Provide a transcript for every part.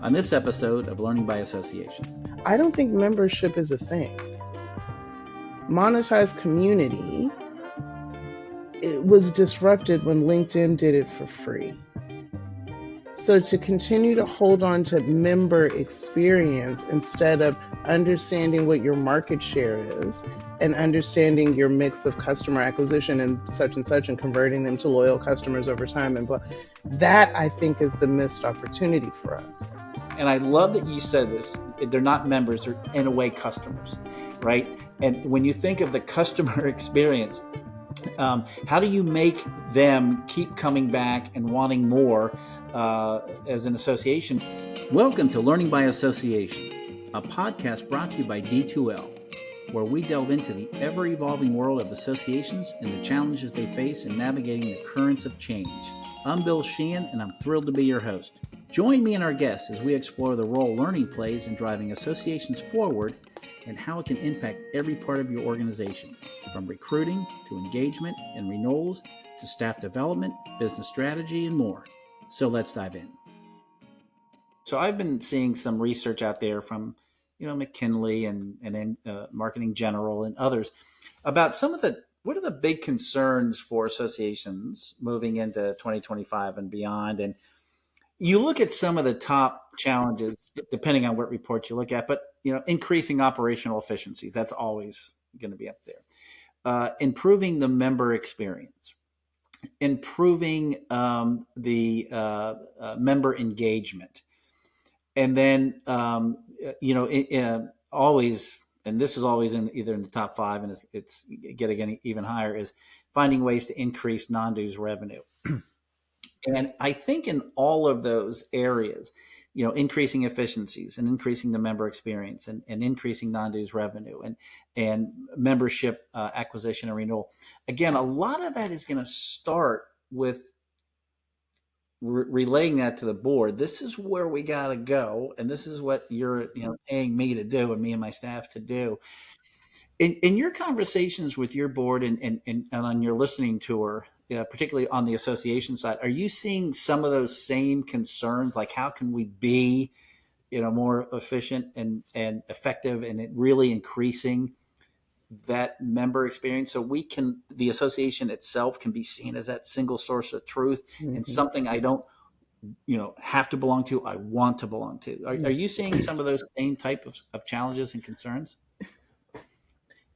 on this episode of Learning by Association. I don't think membership is a thing. Monetized community, it was disrupted when LinkedIn did it for free. So to continue to hold on to member experience instead of understanding what your market share is and understanding your mix of customer acquisition and such and converting them to loyal customers over time, and that I think is the missed opportunity for us. And I love that you said this. They're not members, they're in a way customers, right? And when you think of the customer experience, how do you make them keep coming back and wanting more as an association? Welcome to Learning by Association, a podcast brought to you by D2L, where we delve into the ever-evolving world of associations and the challenges they face in navigating the currents of change. I'm Bill Sheehan, and I'm thrilled to be your host. Join me and our guests as we explore the role learning plays in driving associations forward and how it can impact every part of your organization, from recruiting to engagement and renewals to staff development, business strategy, and more. So let's dive in. So I've been seeing some research out there from, McKinley and Marketing General and others about what are the big concerns for associations moving into 2025 and beyond. And you look at some of the top challenges, depending on what report you look at, but increasing operational efficiencies, that's always going to be up there. Improving the member experience, improving the member engagement, and then always, and this is always either in the top five, and it's getting even higher, is finding ways to increase non-dues revenue. And I think in all of those areas, increasing efficiencies and increasing the member experience and increasing non-dues revenue and membership acquisition and renewal. Again, a lot of that is going to start with relaying that to the board. This is where we got to go, and this is what you're paying me to do and me and my staff to do. In your conversations with your board and on your listening tour, particularly on the association side, are you seeing some of those same concerns? Like, how can we be, more efficient and effective, and it really increasing that member experience so the association itself can be seen as that single source of truth and something I don't, have to belong to, I want to belong to. Are you seeing some of those same type of challenges and concerns?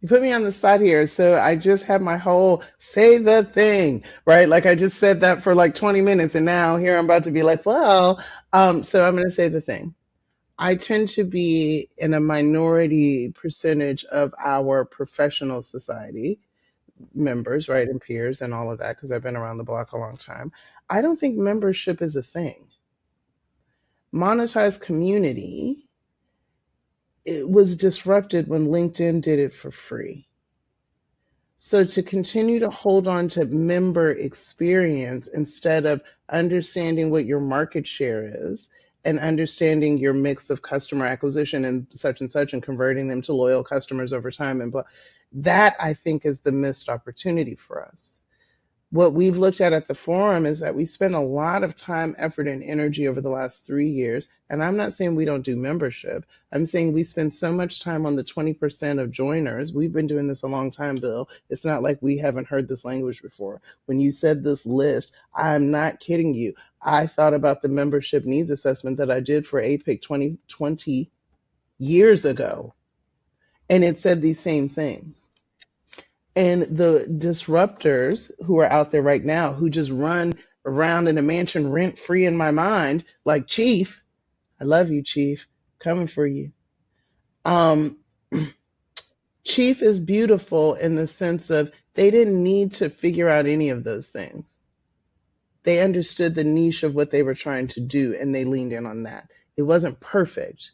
You put me on the spot here. So I just had my whole say the thing, right? Like I just said that for like 20 minutes and now here I'm about to be like, well, so I'm going to say the thing. I tend to be in a minority percentage of our professional society members, right? And peers and all of that, because I've been around the block a long time. I don't think membership is a thing. Monetized community, it was disrupted when LinkedIn did it for free. So to continue to hold on to member experience instead of understanding what your market share is and understanding your mix of customer acquisition and such and converting them to loyal customers over time, and that I think is the missed opportunity for us. What we've looked at the forum is that we spend a lot of time, effort, and energy over the last 3 years. And I'm not saying we don't do membership. I'm saying we spend so much time on the 20% of joiners. We've been doing this a long time, Bill. It's not like we haven't heard this language before. When you said this list, I'm not kidding you. I thought about the membership needs assessment that I did for APIC 20 years ago. And it said these same things. And the disruptors who are out there right now, who just run around in a mansion rent free in my mind, like Chief, I love you, Chief, coming for you. Chief is beautiful in the sense of they didn't need to figure out any of those things. They understood the niche of what they were trying to do, and they leaned in on that. It wasn't perfect.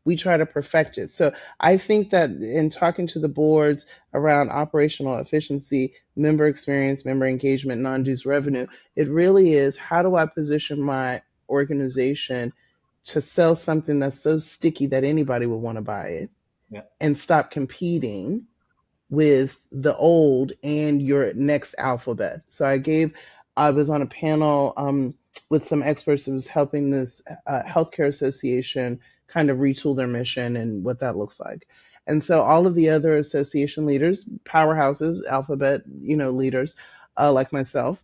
We try to perfect it. So I think that in talking to the boards around operational efficiency, member experience, member engagement, non-dues revenue, it really is, how do I position my organization to sell something that's so sticky that anybody would want to buy it, and stop competing with the old and your next alphabet. So I was on a panel with some experts who was helping this healthcare association kind of retool their mission and what that looks like. And so all of the other association leaders, powerhouses, alphabet, leaders like myself,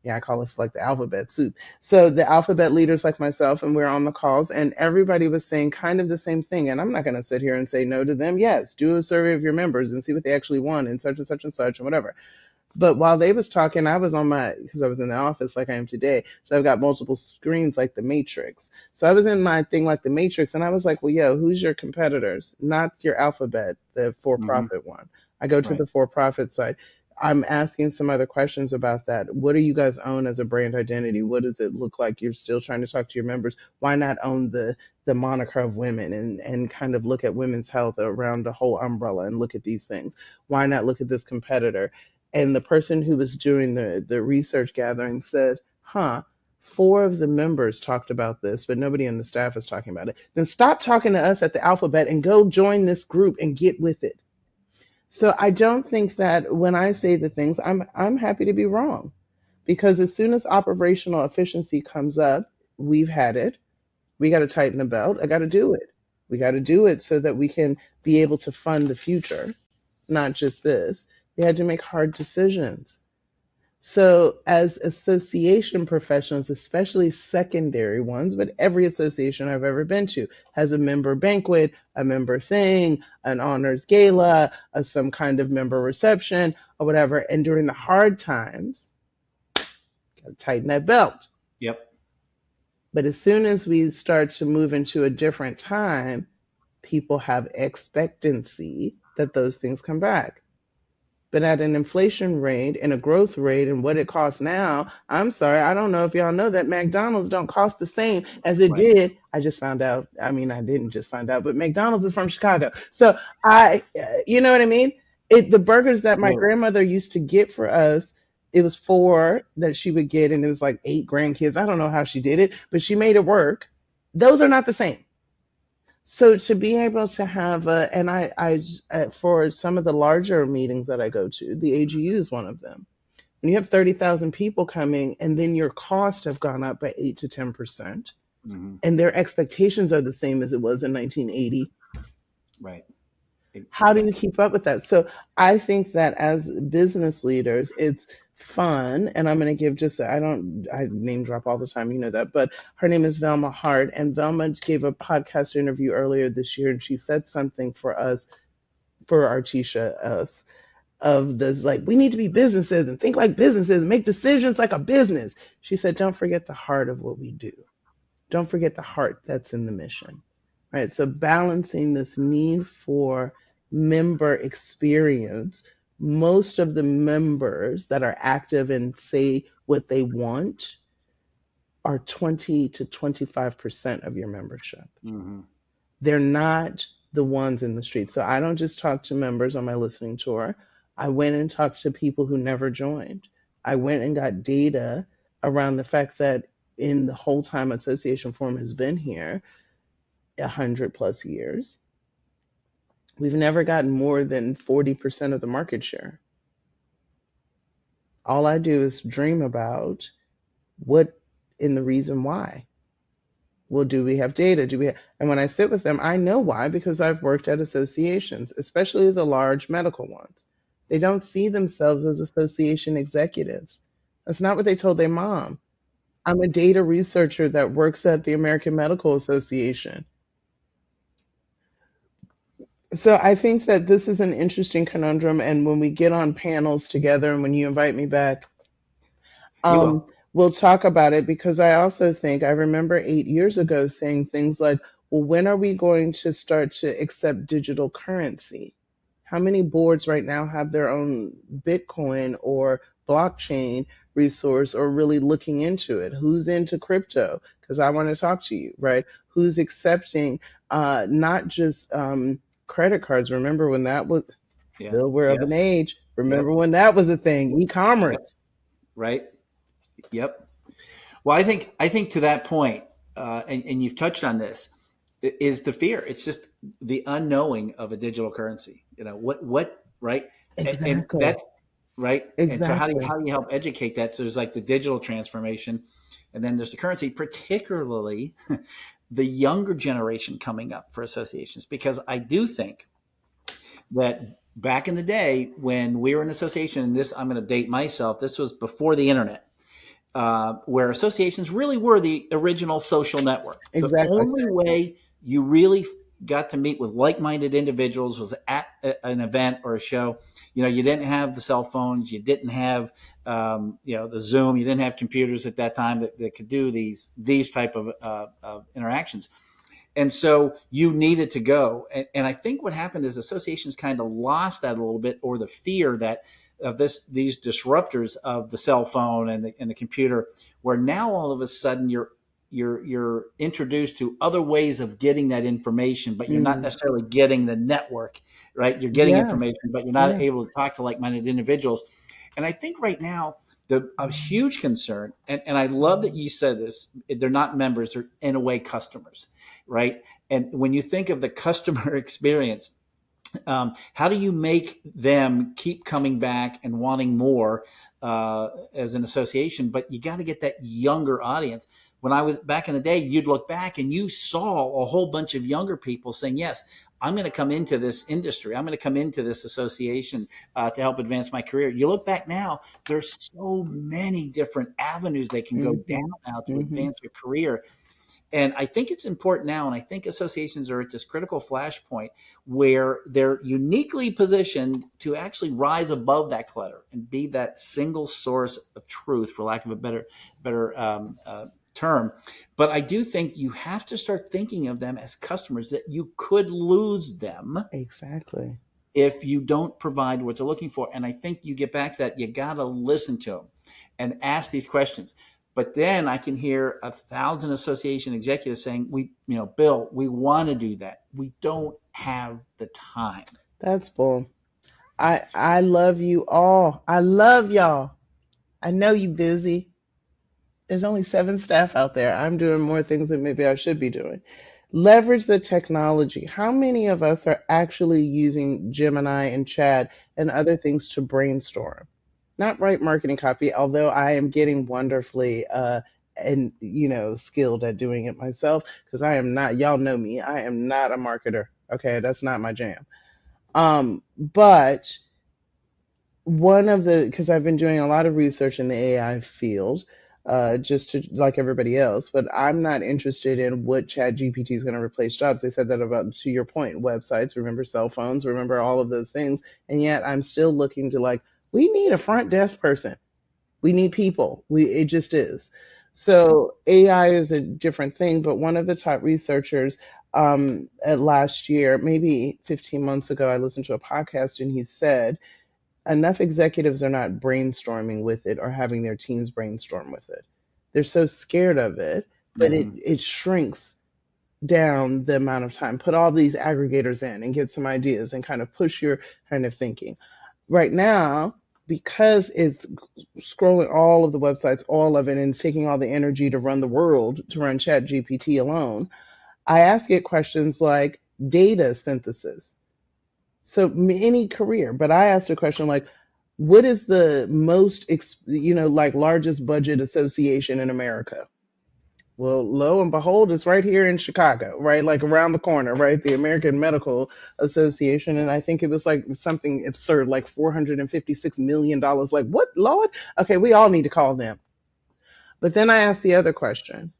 yeah, I call us like the alphabet soup. So the alphabet leaders like myself, and we're on the calls, and everybody was saying kind of the same thing. And I'm not going to sit here and say no to them. Yes, do a survey of your members and see what they actually want and such and such and such and whatever. But while they was talking, I was on my, because I was in the office like I am today. So I've got multiple screens like the Matrix. So I was in my thing like the Matrix, and I was like, well, yo, who's your competitors? Not your alphabet, the Hmm. for-profit one. I go to Right. the for-profit side. I'm asking some other questions about that. What do you guys own as a brand identity? What does it look like? You're still trying to talk to your members. Why not own the moniker of women and kind of look at women's health around the whole umbrella and look at these things? Why not look at this competitor? And the person who was doing the research gathering said, huh, four of the members talked about this, but nobody in the staff is talking about it. Then stop talking to us at the alphabet and go join this group and get with it. So I don't think that when I say the things, I'm happy to be wrong. Because as soon as operational efficiency comes up, we've had it. We got to tighten the belt. I got to do it. We got to do it so that we can be able to fund the future, not just this. We had to make hard decisions. So, as association professionals, especially secondary ones, but every association I've ever been to has a member banquet, a member thing, an honors gala, some kind of member reception, or whatever. And during the hard times, gotta tighten that belt. Yep. But as soon as we start to move into a different time, people have expectancy that those things come back. But at an inflation rate and a growth rate and what it costs now, I'm sorry, I don't know if y'all know that McDonald's don't cost the same as it Right. did. I just found out. I mean, I didn't just find out, but McDonald's is from Chicago. So you know what I mean? The burgers that my Totally. grandmother used to get for us, it was four that she would get, and it was like eight grandkids. I don't know how she did it, but she made it work. Those are not the same. So to be able to have and for some of the larger meetings that I go to, the AGU is one of them. When you have 30,000 people coming and then your costs have gone up by 8 to 10%, Hmm. and their expectations are the same as it was in 1980, Right. how do you Exactly. keep up with that? So I think that as business leaders, it's fun. And I'm going to give just, I name drop all the time, you know that, but her name is Velma Hart. And Velma gave a podcast interview earlier this year, and she said something for us, for Artesha, us, of this like, we need to be businesses and think like businesses, make decisions like a business. She said, don't forget the heart of what we do. Don't forget the heart that's in the mission, right? So balancing this need for member experience, most of the members that are active and say what they want are 20 to 25% of your membership. Hmm. They're not the ones in the street. So I don't just talk to members on my listening tour. I went and talked to people who never joined. I went and got data around the fact that in the whole time Association Forum has been here, 100 plus years, we've never gotten more than 40% of the market share. All I do is dream about what in the reason why. Well, do we have data? Do we have, and when I sit with them, I know why, because I've worked at associations, especially the large medical ones. They don't see themselves as association executives. That's not what they told their mom. I'm a data researcher that works at the American Medical Association. So I think that this is an interesting conundrum. And when we get on panels together and when you invite me back, You will. we'll talk about it, because I also think I remember 8 years ago saying things like, well, when are we going to start to accept digital currency? How many boards right now have their own Bitcoin or blockchain resource or really looking into it? Who's into crypto? Because I want to talk to you, right? Who's accepting not just credit cards? Remember when that was, Yeah. Bill, we're of an Yes. age. Yep. Remember when that was a thing, e Yep. commerce. Right. Yep. Well, I think to that point, and you've touched on this, is the fear. It's just the unknowing of a digital currency. What right, and Exactly. that's right. And so how do you Exactly. how do you help educate that? So there's like the digital transformation, and then there's the currency, particularly the younger generation coming up for associations, because I do think that back in the day when we were in association, and this, I'm going to date myself, this was before the internet, where associations really were the original social network. The Exactly. only way you really got to meet with like-minded individuals was at an event or a show. You didn't have the cell phones, you didn't have the Zoom, you didn't have computers at that time that could do these type of interactions. And so you needed to go. And I think what happened is associations kind of lost that a little bit, or the fear that of these disruptors of the cell phone and the computer, where now all of a sudden you're introduced to other ways of getting that information, but you're not Mm. necessarily getting the network, right? You're getting Yeah. information, but you're not Yeah. able to talk to like-minded individuals. And I think right now, a huge concern, and I love that you said this, they're not members, they're in a way customers, right? And when you think of the customer experience, how do you make them keep coming back and wanting more as an association? But you got to get that younger audience. When I was back in the day, you'd look back and you saw a whole bunch of younger people saying, yes, I'm going to come into this industry. I'm going to come into this association to help advance my career. You look back now, there's so many different avenues they can go down Mm-hmm. now to Mm-hmm. advance their career. And I think it's important now, and I think associations are at this critical flashpoint where they're uniquely positioned to actually rise above that clutter and be that single source of truth, for lack of a better term. But I do think you have to start thinking of them as customers, that you could lose them Exactly. if you don't provide what they're looking for. And I think you get back to that. You got to listen to them and ask these questions. But then I can hear 1,000 association executives saying, Bill, we want to do that. We don't have the time. That's bull. I love you all. I love y'all. I know you busy. There's only 7 staff out there. I'm doing more things than maybe I should be doing. Leverage the technology. How many of us are actually using Gemini and Chat and other things to brainstorm? Not write marketing copy, although I am getting wonderfully and skilled at doing it myself, because I am not, y'all know me, I am not a marketer. Okay, that's not my jam. But one of the, because I've been doing a lot of research in the AI field, just to like everybody else, but I'm not interested in what Chat GPT is going to replace jobs. They said that about, to your point, websites, remember cell phones, remember all of those things. And yet I'm still looking to, like, we need a front desk person. We need people. It just is. So AI is a different thing, but one of the top researchers at last year, maybe 15 months ago, I listened to a podcast and he said, enough executives are not brainstorming with it or having their teams brainstorm with it. They're so scared of it, but Mm-hmm. it shrinks down the amount of time. Put all these aggregators in and get some ideas and kind of push your kind of thinking. Right now, because it's scrolling all of the websites, all of it, and taking all the energy to run the world, to run Chat GPT alone, I ask it questions like data synthesis. So any career, but I asked a question like, what is the most, like largest budget association in America? Well, lo and behold, it's right here in Chicago, right? Like around the corner, right? The American Medical Association. And I think it was like something absurd, like $456 million. Like, what, Lord? Okay, we all need to call them. But then I asked the other question,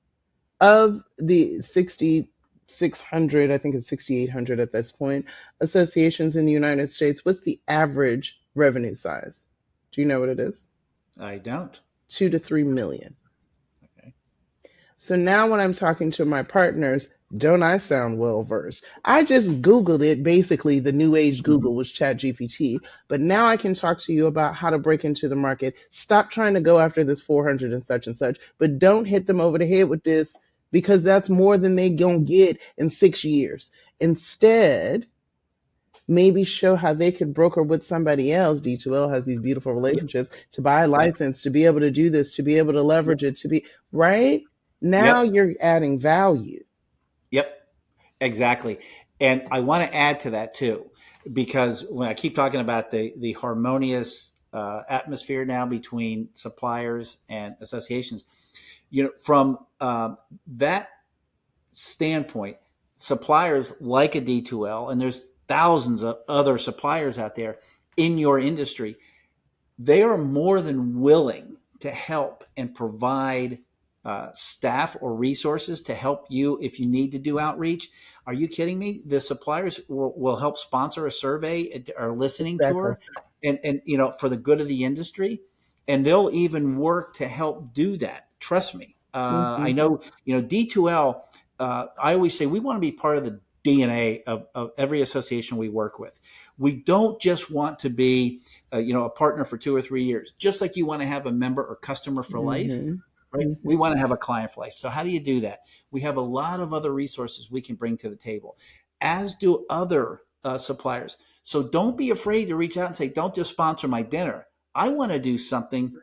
of the 6,600, I think it's 6,800 at this point, associations in the United States, what's the average revenue size? Do you know what it is? I don't. 2 to 3 million. Okay. So now when I'm talking to my partners, don't I sound well versed? I just Googled it. Basically, the new age Mm-hmm. Google was ChatGPT. But now I can talk to you about how to break into the market. Stop trying to go after this 400 and such, but don't hit them over the head with this, because that's more than they gonna get in 6 years. Instead, maybe show how they could broker with somebody else. D2L has these beautiful Yep. relationships to buy a Yep. license, to be able to do this, to be able to Yep. leverage it, to be right. Now Yep. you're adding value. Yep. Exactly. And I want to add to that too, because when I keep talking about the harmonious atmosphere now between suppliers and associations, from that standpoint, suppliers like a D2L, and there's thousands of other suppliers out there in your industry, they are more than willing to help and provide staff or resources to help you if you need to do outreach. Are you kidding me? The suppliers will help sponsor a survey or listening Exactly. tour, and for the good of the industry, and they'll even work to help do that. Trust me. I Hmm. know. D2L. I always say we want to be part of the DNA of every association we work with. We don't just want to be a partner for 2 or 3 years, just like you want to have a member or customer for life, Hmm. right? We Hmm. want to have a client for life. So how do you do that? We have a lot of other resources we can bring to the table, as do other suppliers. So don't be afraid to reach out and say, don't just sponsor my dinner. I want to do something,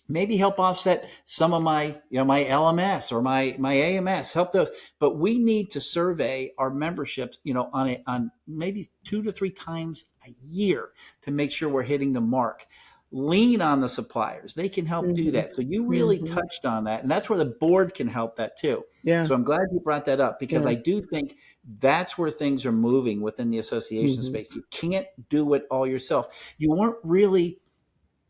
maybe help offset some of my LMS or my AMS, help those. But we need to survey our memberships, on maybe 2 to 3 times a year to make sure we're hitting the mark. Lean on the suppliers; they can help do Hmm. that. So you really Hmm. touched on that, and that's where the board can help that too. Yeah. So I'm glad you brought that up, because Yeah. I do think that's where things are moving within the association Hmm. space. You can't do it all yourself. You weren't really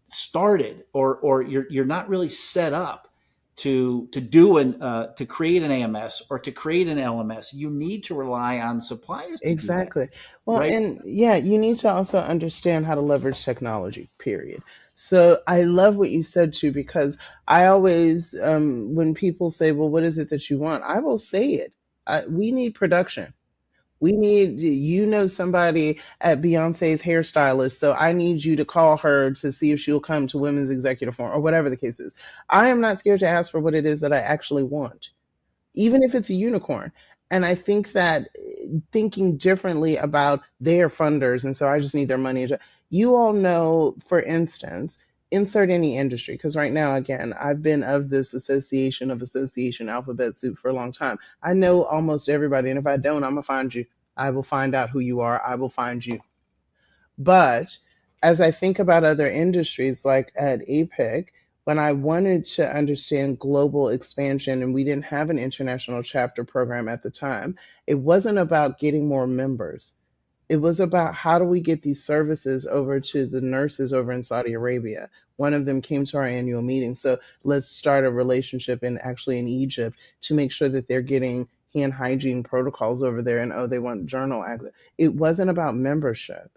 started, or you're not really set up to create an AMS or to create an LMS. You need to rely on suppliers to do that, Exactly. Well, right? and yeah, you need to also understand how to leverage technology, period. So I love what you said too, because I always, when people say, well, what is it that you want? I will say it. We need production. We need, somebody at Beyonce's hairstylist, so I need you to call her to see if she'll come to Women's Executive Forum or whatever the case is. I am not scared to ask for what it is that I actually want, even if it's a unicorn. And I think that thinking differently about their funders, and so I just need their money. You all know, for instance, insert any industry, because right now, again, I've been of this association alphabet soup for a long time. I know almost everybody, and if I don't, I'm gonna find you. I will find out who you are. I will find you. But as I think about other industries, like at APEC, when I wanted to understand global expansion and we didn't have an international chapter program at the time, it wasn't about getting more members. It was about how do we get these services over to the nurses over in Saudi Arabia. One of them came to our annual meeting. So let's start a relationship in Egypt to make sure that they're getting hand hygiene protocols over there, and oh, they want journal access. It wasn't about membership,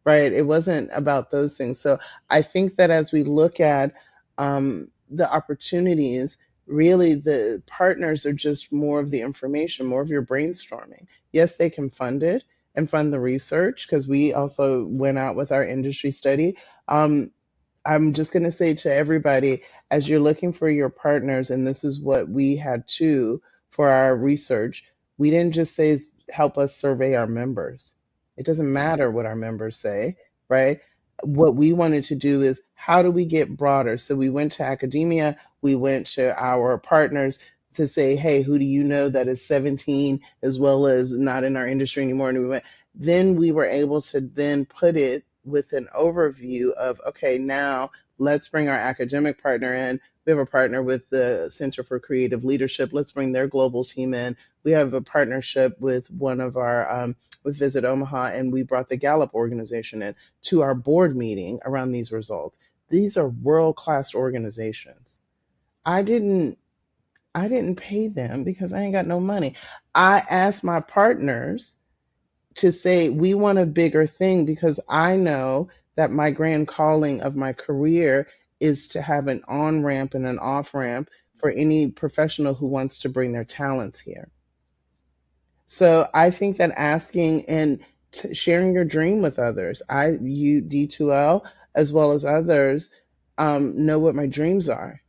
right? It wasn't about those things. So I think that as we look at the opportunities, really the partners are just more of the information, more of your brainstorming. Yes, they can fund it and fund the research, because we also went out with our industry study. Um, I'm just going to say to everybody, as you're looking for your partners, and this is what we had too for our research, we didn't just say help us survey our members. It doesn't matter what our members say, right? What we wanted to do is how do we get broader? So we went to academia, we went to our partners to say, hey, who do you know that is 17 as well as not in our industry anymore? And then we were able to then put it with an overview of, okay, now let's bring our academic partner in. We have a partner with the Center for Creative Leadership. Let's bring their global team in. We have a partnership with one of our with Visit Omaha, and we brought the Gallup organization in to our board meeting around these results. These are world class organizations. I didn't I didn't pay them because I ain't got no money. I asked my partners to say we want a bigger thing, because I know that my grand calling of my career is to have an on ramp and an off ramp for any professional who wants to bring their talents here. So I think that asking and sharing your dream with others, you D2L as well as others, know what my dreams are.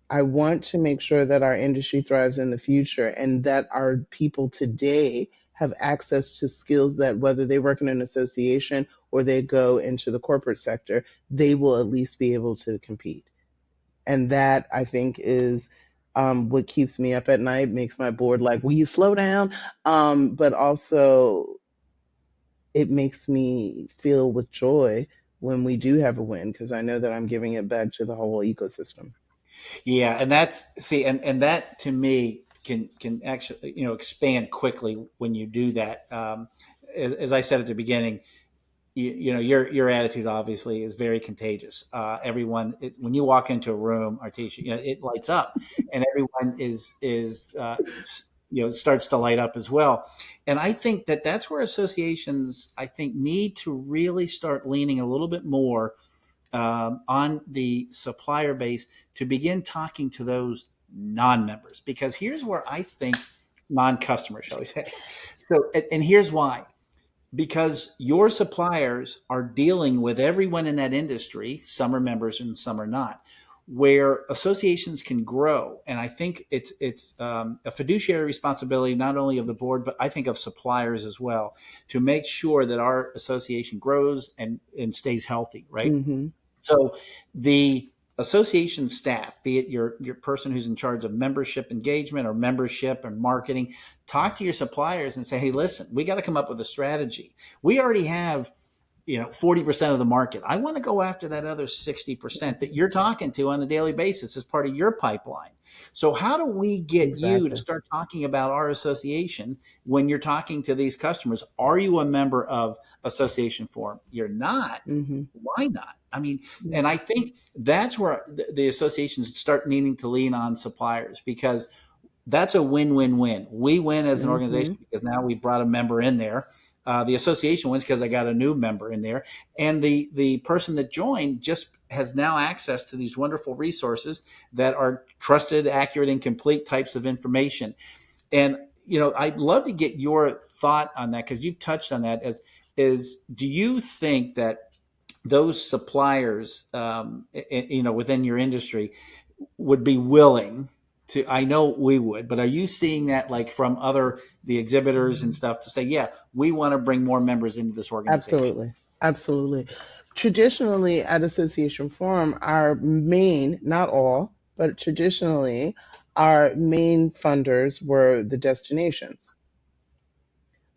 I want to make sure that our industry thrives in the future and that our people today have access to skills that whether they work in an association or they go into the corporate sector, they will at least be able to compete. And that I think is what keeps me up at night, makes my board like, will you slow down? But also, it makes me feel with joy when we do have a win, because I know that I'm giving it back to the whole ecosystem. Yeah, and that's see, and that to me can actually expand quickly when you do that. As I said at the beginning, your attitude obviously is very contagious. Everyone, when you walk into a room, Artesha, it lights up, and everyone starts to light up as well. And I think that that's where associations, I think, need to really start leaning a little bit more on the supplier base to begin talking to those non-members, because here's where I think non-customers, shall we say. So, and here's why: because your suppliers are dealing with everyone in that industry. Some are members and some are not, where associations can grow. And I think it's a fiduciary responsibility, not only of the board, but I think of suppliers as well, to make sure that our association grows and stays healthy, right? Mm-hmm. So the association staff, be it your person who's in charge of membership engagement or membership and marketing, talk to your suppliers and say, hey, listen, we got to come up with a strategy. We already have 40% of the market. I want to go after that other 60% that you're talking to on a daily basis as part of your pipeline. So how do we get you to Exactly. start talking about our association when you're talking to these customers? Are you a member of Association Forum? You're not. Mm-hmm. Why not? I mean, Yeah. and I think that's where the associations start needing to lean on suppliers, because that's a win-win-win. We win as an Mm-hmm. organization because now we brought a member in there. The association wins because they got a new member in there, and the person that joined just has now access to these wonderful resources that are trusted, accurate, and complete types of information. And I'd love to get your thought on that, because you've touched on that. Do you think that those suppliers, within your industry, would be willing to? I know we would, but are you seeing that, like, from the exhibitors and stuff, to say, yeah, we want to bring more members into this organization? Absolutely. Absolutely. Traditionally, at Association Forum, our main, not all, but traditionally, our main funders were the destinations.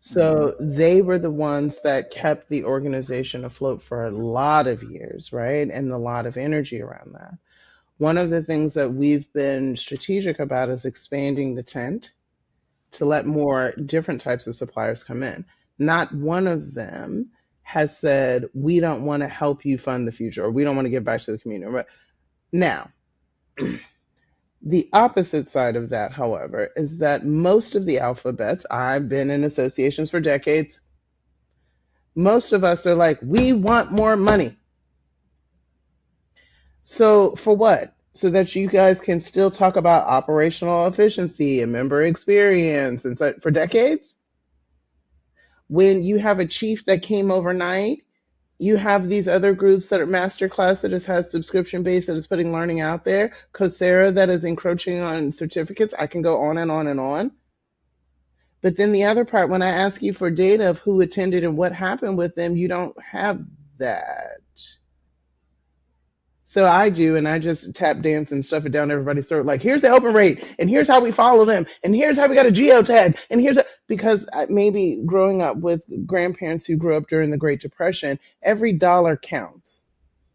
Mm-hmm. So they were the ones that kept the organization afloat for a lot of years, right? And a lot of energy around that. One of the things that we've been strategic about is expanding the tent to let more different types of suppliers come in. Not one of them has said, we don't want to help you fund the future, or we don't want to give back to the community. But now, the opposite side of that, however, is that most of the alphabets, I've been in associations for decades, most of us are like, we want more money. So for what? So that you guys can still talk about operational efficiency and member experience and so for decades? When you have a chief that came overnight, you have these other groups that are masterclass that has subscription based that is putting learning out there, Coursera that is encroaching on certificates. I can go on and on and on. But then the other part, when I ask you for data of who attended and what happened with them, you don't have that. So I do, and I just tap dance and stuff it down everybody's throat. Like, here's the open rate, and here's how we follow them, and here's how we got a geotag, and because maybe growing up with grandparents who grew up during the Great Depression, every dollar counts,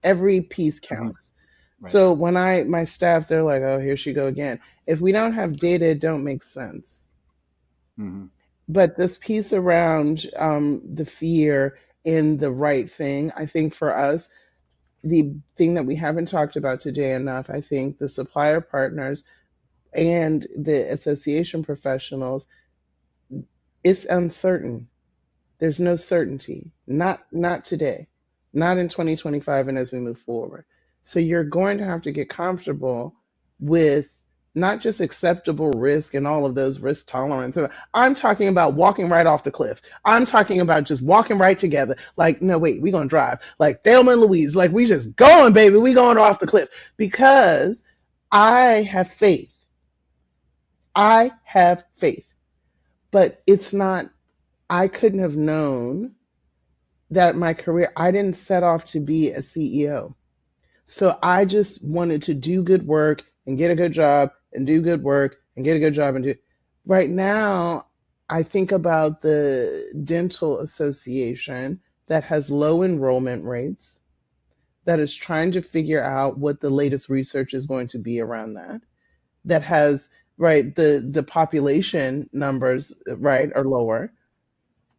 every piece Mm-hmm. counts. Right. So when my staff, they're like, oh, here she go again. If we don't have data, it don't make sense. Mm-hmm. But this piece around the fear in the right thing, I think for us, the thing that we haven't talked about today enough, I think the supplier partners and the association professionals, it's uncertain. There's no certainty. Not today. Not in 2025 and as we move forward. So you're going to have to get comfortable with not just acceptable risk and all of those risk tolerance. I'm talking about walking right off the cliff. I'm talking about just walking right together. Like, no, wait, we're going to drive. Like Thelma and Louise. Like, we just going, baby. We going off the cliff. Because I have faith. I have faith. But it's not, I couldn't have known that my career, I didn't set off to be a CEO. So I just wanted to do good work and get a good job and do good work and get a good job and do. Right now, I think about the dental association that has low enrollment rates, that is trying to figure out what the latest research is going to be around that, that has, right, the population numbers, right, are lower.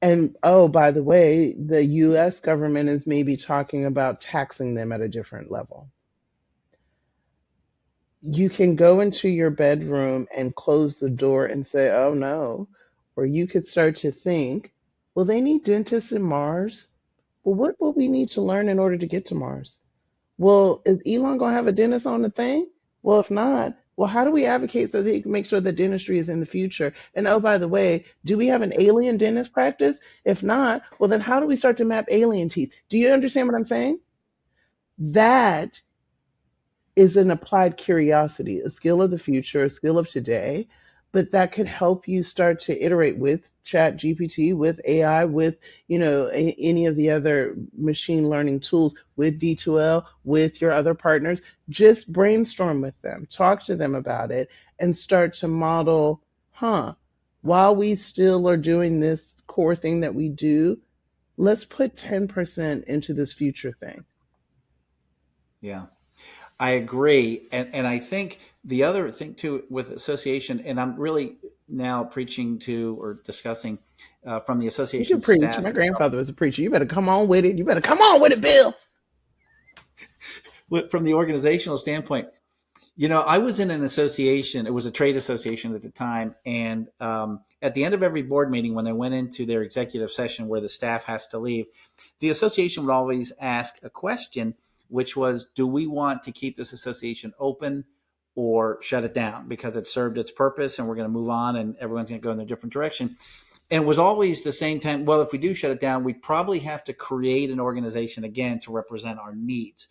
And oh, by the way, the US government is maybe talking about taxing them at a different level. You can go into your bedroom and close the door and say, oh no. Or you could start to think, well, they need dentists in Mars. Well, what will we need to learn in order to get to Mars? Well, is Elon going to have a dentist on the thing? Well, if not, well, how do we advocate so that he can make sure that dentistry is in the future? And oh, by the way, do we have an alien dentist practice? If not, well, then how do we start to map alien teeth? Do you understand what I'm saying? That is an applied curiosity, a skill of the future, a skill of today, but that could help you start to iterate with Chat GPT, with AI, with any of the other machine learning tools, with D2L, with your other partners. Just brainstorm with them, talk to them about it, and start to model, while we still are doing this core thing that we do, let's put 10% into this future thing. Yeah. I agree. And I think the other thing too with association, and I'm really now preaching to or discussing from the You can association preach. staff My grandfather was a preacher. You better come on with it. You better come on with it, Bill. from the organizational standpoint. I was in an association. It was a trade association at the time, and at the end of every board meeting, when they went into their executive session where the staff has to leave, the association would always ask a question, which was, "Do we want to keep this association open or shut it down because it served its purpose, and we're going to move on, and everyone's going to go in a different direction?" And it was always the same time. Well, if we do shut it down, we probably have to create an organization again to represent our needs.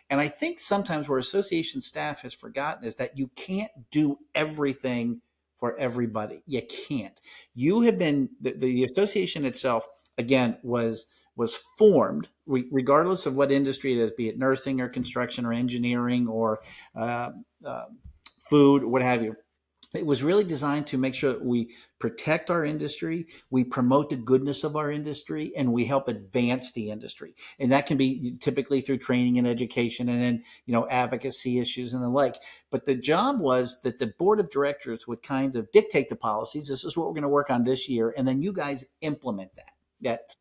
And I think sometimes where association staff has forgotten is that you can't do everything for everybody. You can't. You have been the association itself again was formed regardless of what industry it is, be it nursing or construction or engineering or uh, uh, food, what have you. It was really designed to make sure that we protect our industry, we promote the goodness of our industry, and we help advance the industry. And that can be typically through training and education and then, advocacy issues and the like. But the job was that the board of directors would kind of dictate the policies. This is what we're going to work on this year. And then you guys implement that.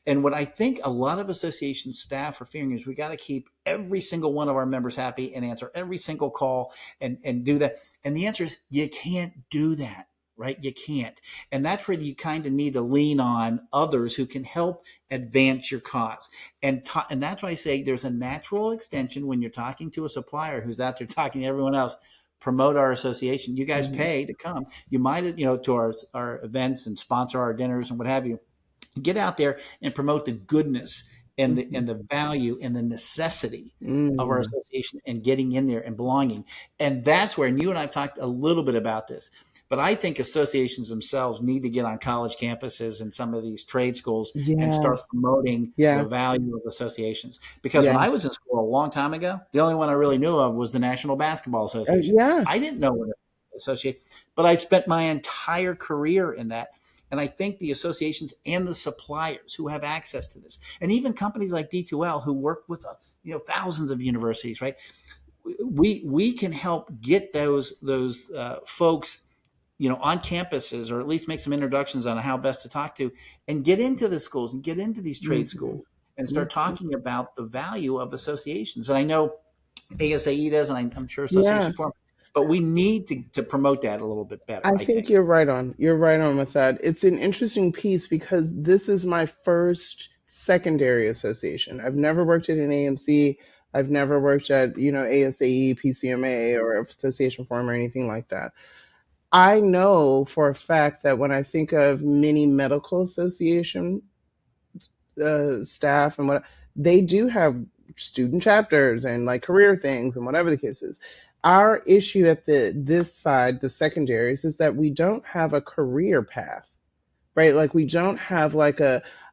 And what I think a lot of association staff are fearing is we got to keep every single one of our members happy and answer every single call and do that. And the answer is you can't do that, right? You can't. And that's where you kind of need to lean on others who can help advance your cause. And that's why I say there's a natural extension when you're talking to a supplier who's out there talking to everyone else. Promote our association. You guys Mm-hmm. pay to come. You might, to our events and sponsor our dinners and what have you. Get out there and promote the goodness and the Mm-hmm. and the value and the necessity of our Mm. association and getting in there and belonging. And that's where, and you and I've talked a little bit about this, but I think associations themselves need to get on college campuses and some of these trade schools and Yeah, start promoting the yeah, value of associations. Because when yeah, I was in school a long time ago, the only one I really knew of was the National Basketball Association. yeah. I didn't know what to associate, but I spent my entire career in that. And I think the associations and the suppliers who have access to this, and even companies like D2L who work with thousands of universities, right? We can help get those folks on campuses, or at least make some introductions on how best to talk to, and get into the schools and get into these trade Mm-hmm. schools and start Mm-hmm. talking about the value of associations. And I know ASAE does, and I'm sure Yeah, Association Forum, but we need to promote that a little bit better, I I think think. you're right on. You're right on with that. It's an interesting piece because this is my first secondary association. I've never worked at an AMC. I've never worked at, ASAE, PCMA, or Association Forum or anything like that. I know for a fact that when I think of many medical association staff and what they do have student chapters and like career things and whatever the case is. Our issue at this side, the secondaries, is that we don't have a career path, right? Like we don't have like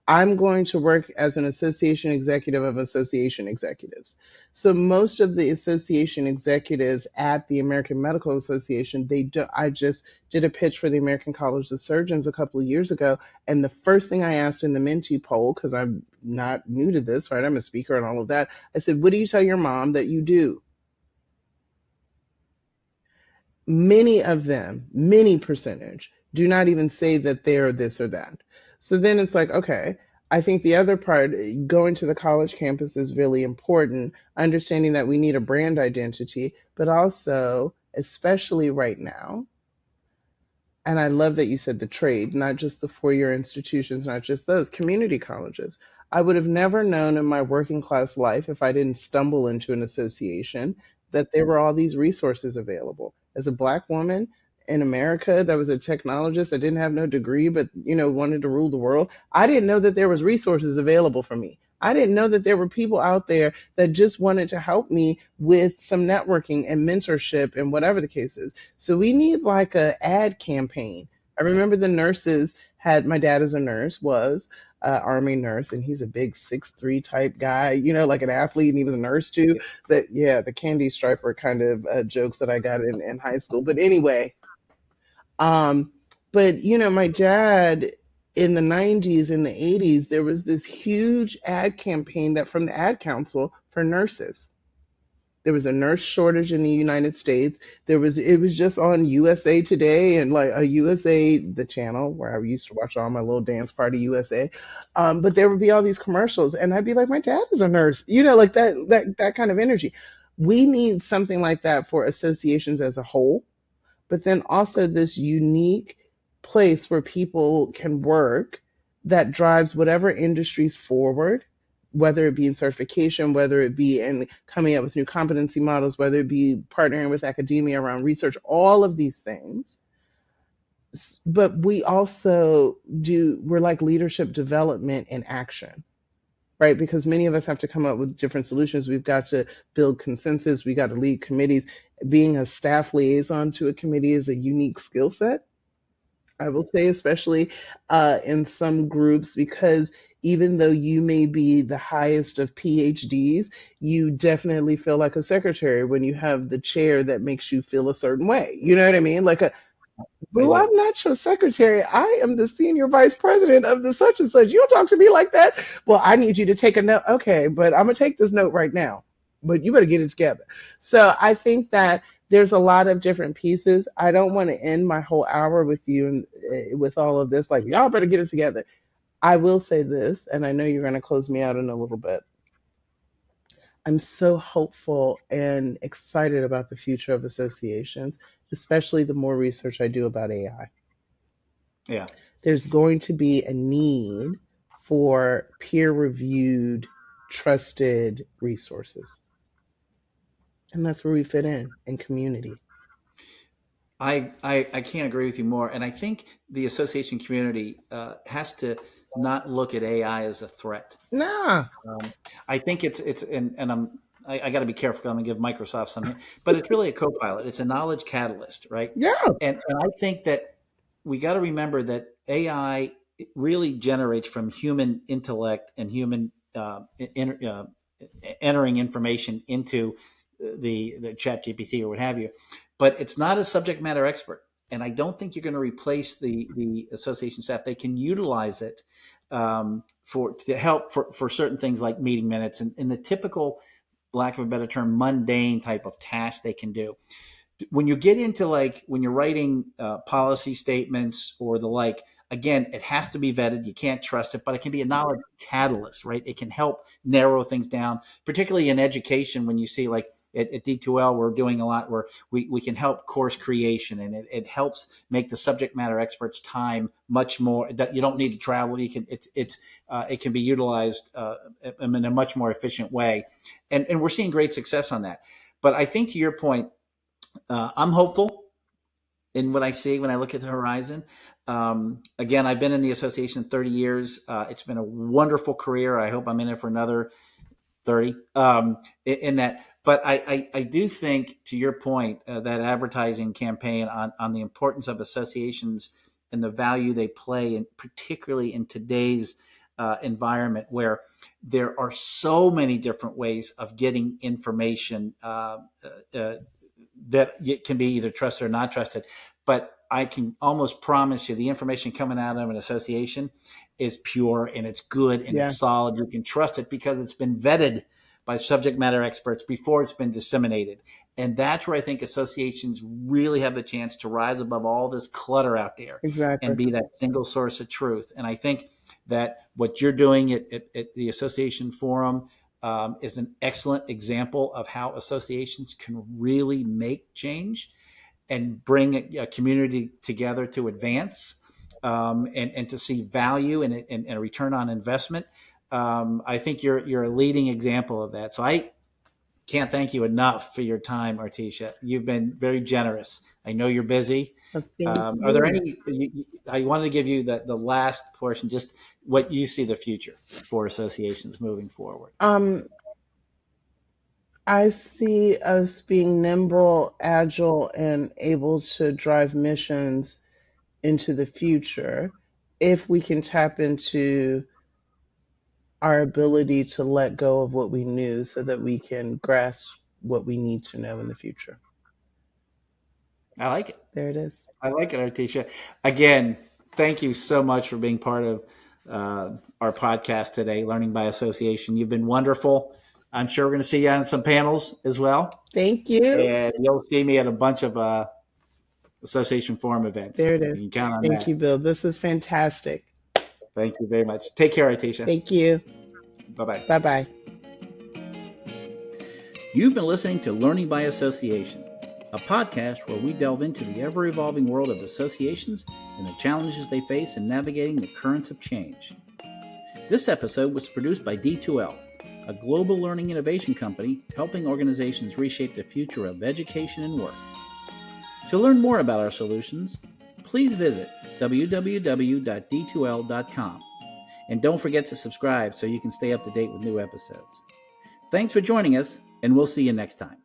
I'm going to work as an association executive of association executives. So most of the association executives at the American Medical Association, they do, I just did a pitch for the American College of Surgeons a couple of years ago, and the first thing I asked in the Mentee poll, because I'm not new to this, right? I'm a speaker and all of that. I said, "What do you tell your mom that you do?" Many of them, many percentage, do not even say that they're this or that. So then it's like, okay, I think the other part, going to the college campus is really important, understanding that we need a brand identity, but also, especially right now, and I love that you said the trade, not just the 4 year institutions, not just those community colleges. I would have never known in my working class life, if I didn't stumble into an association, that there were all these resources available. As a Black woman in America that was a technologist, that didn't have no degree, but wanted to rule the world, I didn't know that there was resources available for me. I didn't know that there were people out there that just wanted to help me with some networking and mentorship and whatever the case is. So we need like a ad campaign. I remember the nurses had, my dad is a nurse, was army nurse, and he's a big 6'3" type guy, like an athlete, and he was a nurse too. Yeah. That, yeah, the candy striper kind of jokes that I got in high school. But anyway, um, but my dad in the 90s, in the 80s, there was this huge ad campaign that from the ad council for nurses. There was a nurse shortage in the United States. It was just on USA Today and like a USA, the channel where I used to watch all my little dance party USA. But there would be all these commercials, and I'd be like, my dad is a nurse, like that kind of energy. We need something like that for associations as a whole, but then also this unique place where people can work that drives whatever industries forward, whether it be in certification, whether it be in coming up with new competency models, whether it be partnering with academia around research, all of these things. But we also we're like leadership development in action, right? Because many of us have to come up with different solutions. We've got to build consensus. We got to lead committees. Being a staff liaison to a committee is a unique skill set, I will say, especially in some groups, because even though you may be the highest of PhDs, you definitely feel like a secretary when you have the chair that makes you feel a certain way. You know what I mean? Like I boo, do. I'm not your secretary. I am the senior vice president of the such and such. You don't talk to me like that. Well, I need you to take a note. Okay, but I'm going to take this note right now. But you better get it together. So I think that there's a lot of different pieces. I don't want to end my whole hour with you and with all of this. Like, y'all better get it together. I will say this, and I know you're going to close me out in a little bit. I'm so hopeful and excited about the future of associations, especially the more research I do about AI. Yeah. There's going to be a need for peer reviewed, trusted resources. And that's where we fit in community. I can't agree with you more. And I think the association community has to not look at AI as a threat. Nah, I think it's and I got to be careful. 'Cause I'm going to give Microsoft something, but it's really a co-pilot. It's a knowledge catalyst, right? yeah, And I think that we got to remember that AI really generates from human intellect and human entering information into the chat GPT or what have you, but it's not a subject matter expert. And I don't think you're going to replace the association staff. They can utilize it for to help for certain things like meeting minutes and the typical, lack of a better term, mundane type of tasks they can do. When you get into like when you're writing policy statements or the like, again, it has to be vetted. You can't trust it, but it can be a knowledge catalyst, right? It can help narrow things down, particularly in education. When you see like at D2L, we're doing a lot where we can help course creation, and it helps make the subject matter experts time much more, that you don't need to travel. You can it can be utilized in a much more efficient way, and we're seeing great success on that. But I think to your point, I'm hopeful in what I see when I look at the horizon. Again, I've been in the association 30 years. It's been a wonderful career. I hope I'm in it for another 30 in that. But I do think, to your point, that advertising campaign on the importance of associations and the value they play, and particularly in today's environment where there are so many different ways of getting information that it can be either trusted or not trusted. But I can almost promise you the information coming out of an association is pure and it's good and Yeah, it's solid. You can trust it because it's been vetted by subject matter experts before it's been disseminated. And that's where I think associations really have the chance to rise above all this clutter out there and exactly. be that single source of truth. And I think that what you're doing at the association forum is an excellent example of how associations can really make change and bring a community together to advance and to see value and a return on investment. I think you're a leading example of that. So I can't thank you enough for your time, Artesha. You've been very generous. I know you're busy. Thank Are there you. any? I wanted to give you the last portion, just what you see the future for associations moving forward. I see us being nimble, agile, and able to drive missions into the future if we can tap into our ability to let go of what we knew so that we can grasp what we need to know in the future. I like it. There it is. I like it, Artesha. Again, thank you so much for being part of our podcast today, Learning by Association. You've been wonderful. I'm sure we're going to see you on some panels as well. Thank you. And you'll see me at a bunch of association forum events. There it You is. can count on Thank that. you, Bill. This is fantastic. Thank you very much. Take care, Artesha. Thank you. Bye-bye. Bye bye. You've been listening to Learning by Association, a podcast where we delve into the ever-evolving world of associations and the challenges they face in navigating the currents of change. This episode was produced by D2L, a global learning innovation company helping organizations reshape the future of education and work. To learn more about our solutions, please visit www.d2l.com. And don't forget to subscribe so you can stay up to date with new episodes. Thanks for joining us, and we'll see you next time.